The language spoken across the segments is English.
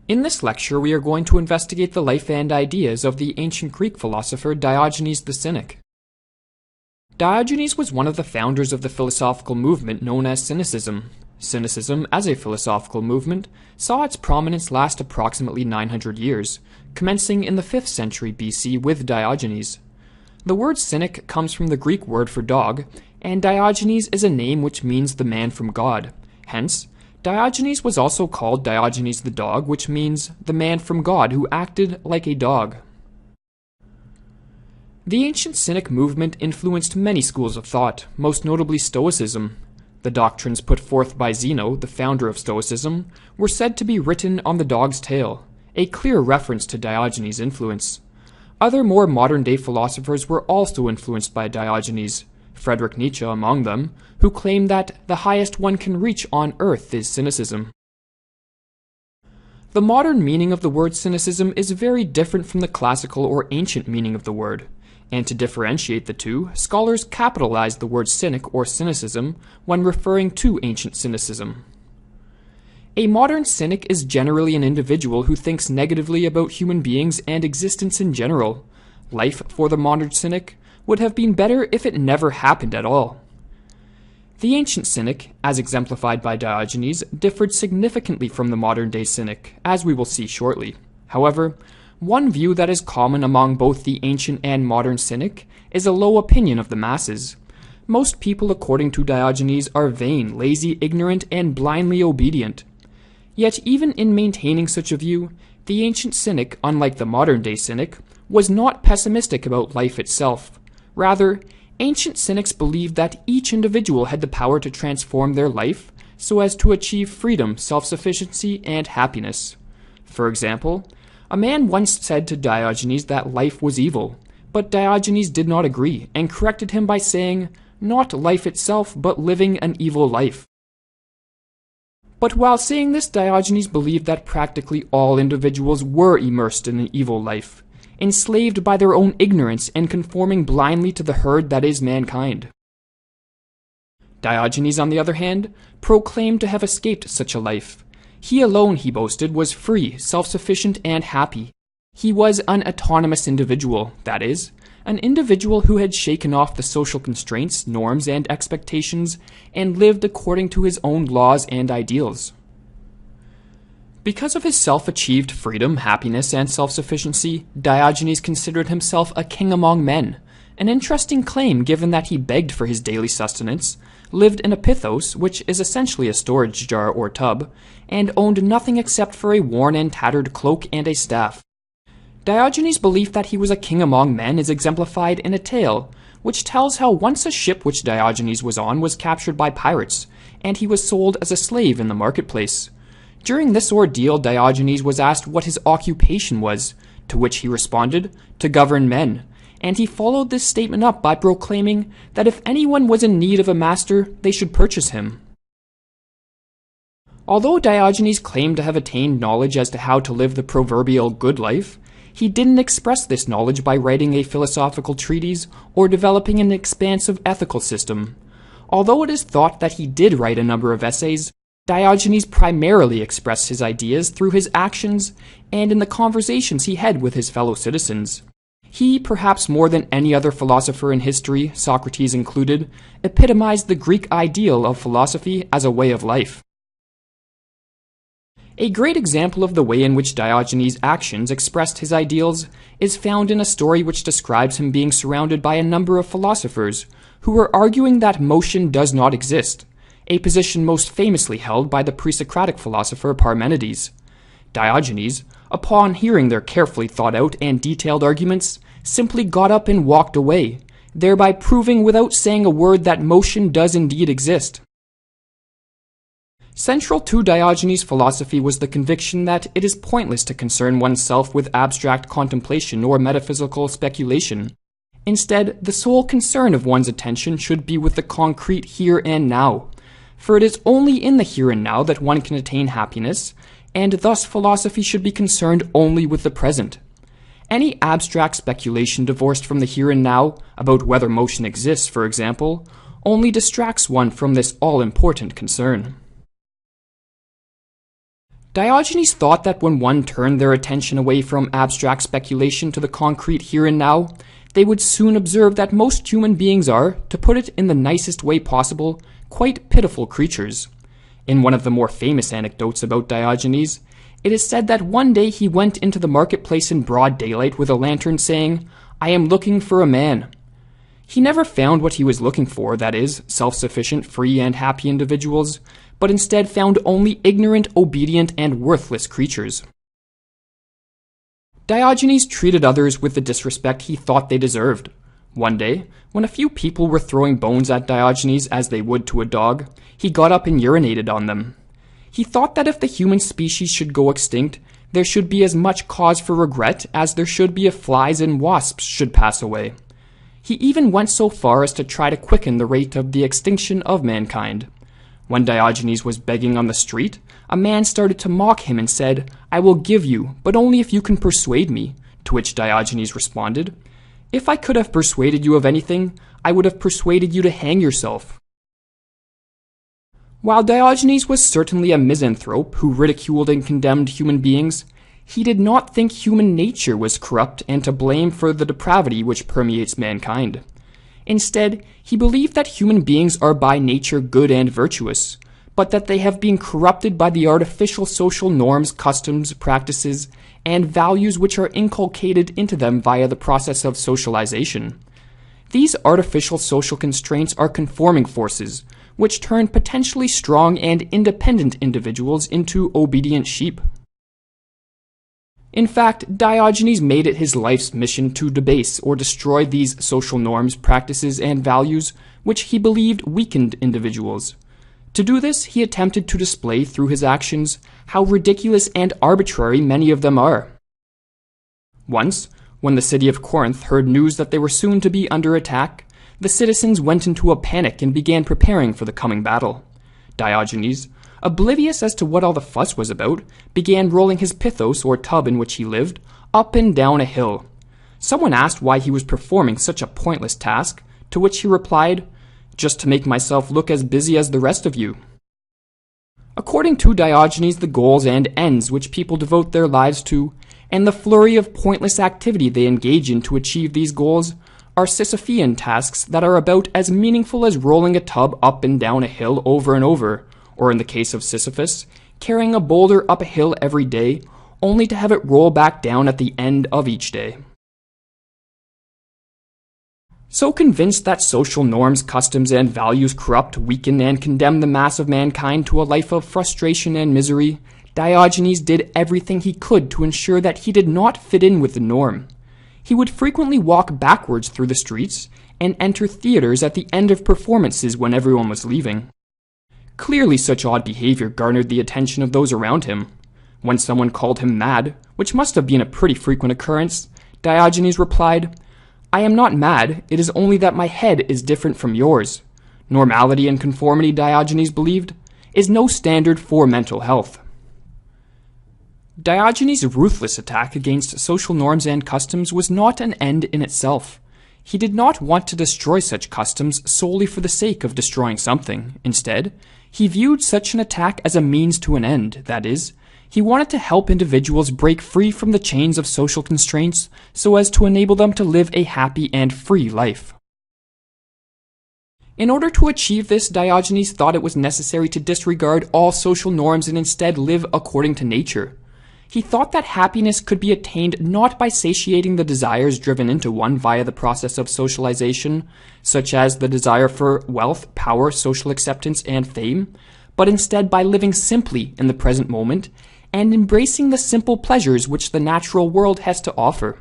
In this lecture, we are going to investigate the life and ideas of the ancient Greek philosopher Diogenes the Cynic. Diogenes was one of the founders of the philosophical movement known as Cynicism. Cynicism, as a philosophical movement, saw its prominence last approximately 900 years, commencing in the 5th century BC with Diogenes. The word cynic comes from the Greek word for dog, and Diogenes is a name which means the man from God. Hence, Diogenes was also called Diogenes the dog, which means the man from God who acted like a dog. The ancient Cynic movement influenced many schools of thought, most notably Stoicism. The doctrines put forth by Zeno, the founder of Stoicism, were said to be written on the dog's tail, a clear reference to Diogenes' influence. Other more modern-day philosophers were also influenced by Diogenes, Friedrich Nietzsche among them, who claimed that the highest one can reach on earth is cynicism. The modern meaning of the word cynicism is very different from the classical or ancient meaning of the word, and to differentiate the two, scholars capitalize the word cynic or cynicism when referring to ancient cynicism. A modern cynic is generally an individual who thinks negatively about human beings and existence in general. Life, for the modern cynic, would have been better if it never happened at all. The ancient cynic, as exemplified by Diogenes, differed significantly from the modern-day cynic, as we will see shortly. However, one view that is common among both the ancient and modern cynic is a low opinion of the masses. Most people, according to Diogenes, are vain, lazy, ignorant, and blindly obedient. Yet even in maintaining such a view, the ancient cynic, unlike the modern-day cynic, was not pessimistic about life itself. Rather, ancient cynics believed that each individual had the power to transform their life so as to achieve freedom, self-sufficiency, and happiness. For example, a man once said to Diogenes that life was evil, but Diogenes did not agree and corrected him by saying, not life itself, but living an evil life. But while saying this, Diogenes believed that practically all individuals were immersed in an evil life, enslaved by their own ignorance and conforming blindly to the herd that is mankind. Diogenes, on the other hand, proclaimed to have escaped such a life. He alone, he boasted, was free, self-sufficient, and happy. He was an autonomous individual, that is, an individual who had shaken off the social constraints, norms, and expectations, and lived according to his own laws and ideals. Because of his self-achieved freedom, happiness, and self-sufficiency, Diogenes considered himself a king among men, an interesting claim given that he begged for his daily sustenance, lived in a pithos, which is essentially a storage jar or tub, and owned nothing except for a worn and tattered cloak and a staff. Diogenes' belief that he was a king among men is exemplified in a tale, which tells how once a ship which Diogenes was on was captured by pirates, and he was sold as a slave in the marketplace. During this ordeal, Diogenes was asked what his occupation was, to which he responded, to govern men, and he followed this statement up by proclaiming that if anyone was in need of a master, they should purchase him. Although Diogenes claimed to have attained knowledge as to how to live the proverbial good life, he didn't express this knowledge by writing a philosophical treatise or developing an expansive ethical system. Although it is thought that he did write a number of essays, Diogenes primarily expressed his ideas through his actions and in the conversations he had with his fellow citizens. He, perhaps more than any other philosopher in history, Socrates included, epitomized the Greek ideal of philosophy as a way of life. A great example of the way in which Diogenes' actions expressed his ideals is found in a story which describes him being surrounded by a number of philosophers who were arguing that motion does not exist, a position most famously held by the pre-Socratic philosopher Parmenides. Diogenes, upon hearing their carefully thought-out and detailed arguments, simply got up and walked away, thereby proving without saying a word that motion does indeed exist. Central to Diogenes' philosophy was the conviction that it is pointless to concern oneself with abstract contemplation or metaphysical speculation. Instead, the sole concern of one's attention should be with the concrete here and now, for it is only in the here and now that one can attain happiness, and thus philosophy should be concerned only with the present. Any abstract speculation divorced from the here and now, about whether motion exists, for example, only distracts one from this all-important concern. Diogenes thought that when one turned their attention away from abstract speculation to the concrete here and now, they would soon observe that most human beings are, to put it in the nicest way possible, quite pitiful creatures. In one of the more famous anecdotes about Diogenes, it is said that one day he went into the marketplace in broad daylight with a lantern saying, "I am looking for a man." He never found what he was looking for, that is, self-sufficient, free, and happy individuals, but instead found only ignorant, obedient, and worthless creatures. Diogenes treated others with the disrespect he thought they deserved. One day, when a few people were throwing bones at Diogenes as they would to a dog, he got up and urinated on them. He thought that if the human species should go extinct, there should be as much cause for regret as there should be if flies and wasps should pass away. He even went so far as to try to quicken the rate of the extinction of mankind. When Diogenes was begging on the street, a man started to mock him and said, "I will give you, but only if you can persuade me," to which Diogenes responded, "If I could have persuaded you of anything, I would have persuaded you to hang yourself." While Diogenes was certainly a misanthrope who ridiculed and condemned human beings, he did not think human nature was corrupt and to blame for the depravity which permeates mankind. Instead, he believed that human beings are by nature good and virtuous, but that they have been corrupted by the artificial social norms, customs, practices, and values which are inculcated into them via the process of socialization. These artificial social constraints are conforming forces, which turn potentially strong and independent individuals into obedient sheep. In fact, Diogenes made it his life's mission to debase or destroy these social norms, practices, and values which he believed weakened individuals. To do this, he attempted to display through his actions how ridiculous and arbitrary many of them are. Once, when the city of Corinth heard news that they were soon to be under attack, the citizens went into a panic and began preparing for the coming battle. Diogenes, oblivious as to what all the fuss was about, began rolling his pithos, or tub in which he lived, up and down a hill. Someone asked why he was performing such a pointless task, to which he replied, "Just to make myself look as busy as the rest of you." According to Diogenes, the goals and ends which people devote their lives to, and the flurry of pointless activity they engage in to achieve these goals, are Sisyphean tasks that are about as meaningful as rolling a tub up and down a hill over and over, or in the case of Sisyphus, carrying a boulder up a hill every day, only to have it roll back down at the end of each day. So convinced that social norms, customs, and values corrupt, weaken, and condemn the mass of mankind to a life of frustration and misery, Diogenes did everything he could to ensure that he did not fit in with the norm. He would frequently walk backwards through the streets and enter theaters at the end of performances when everyone was leaving. Clearly such odd behavior garnered the attention of those around him. When someone called him mad, which must have been a pretty frequent occurrence, Diogenes replied, "I am not mad, it is only that my head is different from yours." Normality and conformity, Diogenes believed, is no standard for mental health. Diogenes' ruthless attack against social norms and customs was not an end in itself. He did not want to destroy such customs solely for the sake of destroying something. Instead, he viewed such an attack as a means to an end, that is, he wanted to help individuals break free from the chains of social constraints so as to enable them to live a happy and free life. In order to achieve this, Diogenes thought it was necessary to disregard all social norms and instead live according to nature. He thought that happiness could be attained not by satiating the desires driven into one via the process of socialization, such as the desire for wealth, power, social acceptance, and fame, but instead by living simply in the present moment and embracing the simple pleasures which the natural world has to offer.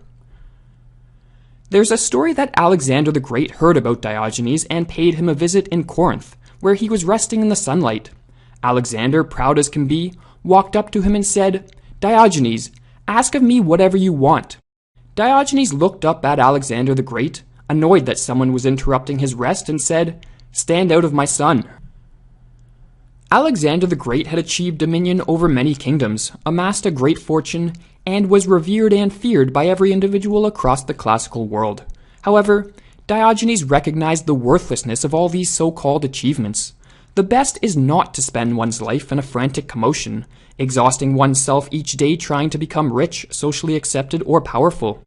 There's a story that Alexander the Great heard about Diogenes and paid him a visit in Corinth, where he was resting in the sunlight. Alexander, proud as can be, walked up to him and said, "Diogenes, ask of me whatever you want." Diogenes looked up at Alexander the Great, annoyed that someone was interrupting his rest, and said, "Stand out of my sun." Alexander the Great had achieved dominion over many kingdoms, amassed a great fortune, and was revered and feared by every individual across the classical world. However, Diogenes recognized the worthlessness of all these so-called achievements. The best is not to spend one's life in a frantic commotion, exhausting oneself each day trying to become rich, socially accepted, or powerful.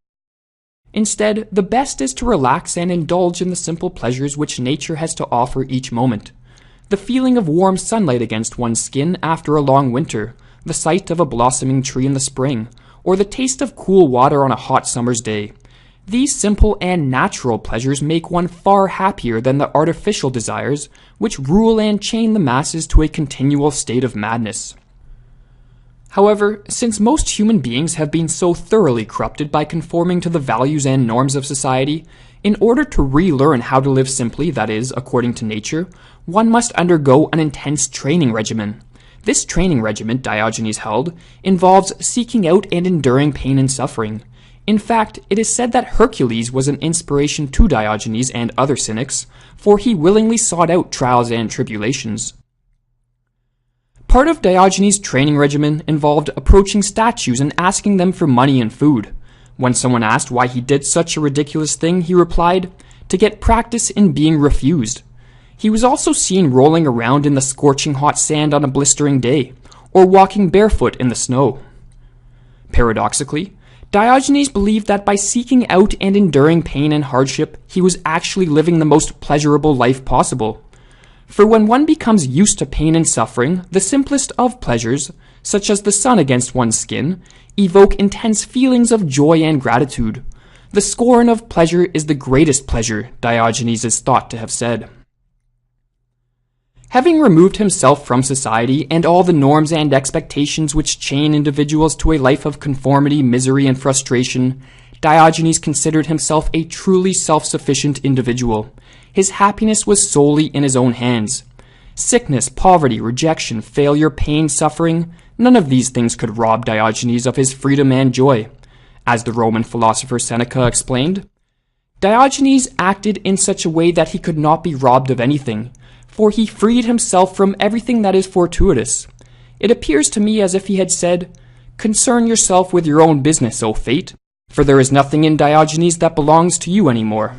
Instead, the best is to relax and indulge in the simple pleasures which nature has to offer each moment. The feeling of warm sunlight against one's skin after a long winter, the sight of a blossoming tree in the spring, or the taste of cool water on a hot summer's day. These simple and natural pleasures make one far happier than the artificial desires which rule and chain the masses to a continual state of madness. However, since most human beings have been so thoroughly corrupted by conforming to the values and norms of society, in order to relearn how to live simply, that is, according to nature, one must undergo an intense training regimen. This training regimen, Diogenes held, involves seeking out and enduring pain and suffering. In fact, it is said that Hercules was an inspiration to Diogenes and other cynics, for he willingly sought out trials and tribulations. Part of Diogenes' training regimen involved approaching statues and asking them for money and food. When someone asked why he did such a ridiculous thing, he replied, "To get practice in being refused." He was also seen rolling around in the scorching hot sand on a blistering day, or walking barefoot in the snow. Paradoxically, Diogenes believed that by seeking out and enduring pain and hardship, he was actually living the most pleasurable life possible. For when one becomes used to pain and suffering, the simplest of pleasures, such as the sun against one's skin, evoke intense feelings of joy and gratitude. The scorn of pleasure is the greatest pleasure, Diogenes is thought to have said. Having removed himself from society and all the norms and expectations which chain individuals to a life of conformity, misery, and frustration, Diogenes considered himself a truly self-sufficient individual. His happiness was solely in his own hands. Sickness, poverty, rejection, failure, pain, suffering, none of these things could rob Diogenes of his freedom and joy. As the Roman philosopher Seneca explained, Diogenes acted in such a way that he could not be robbed of anything, for he freed himself from everything that is fortuitous. It appears to me as if he had said, "Concern yourself with your own business, O fate, for there is nothing in Diogenes that belongs to you any more."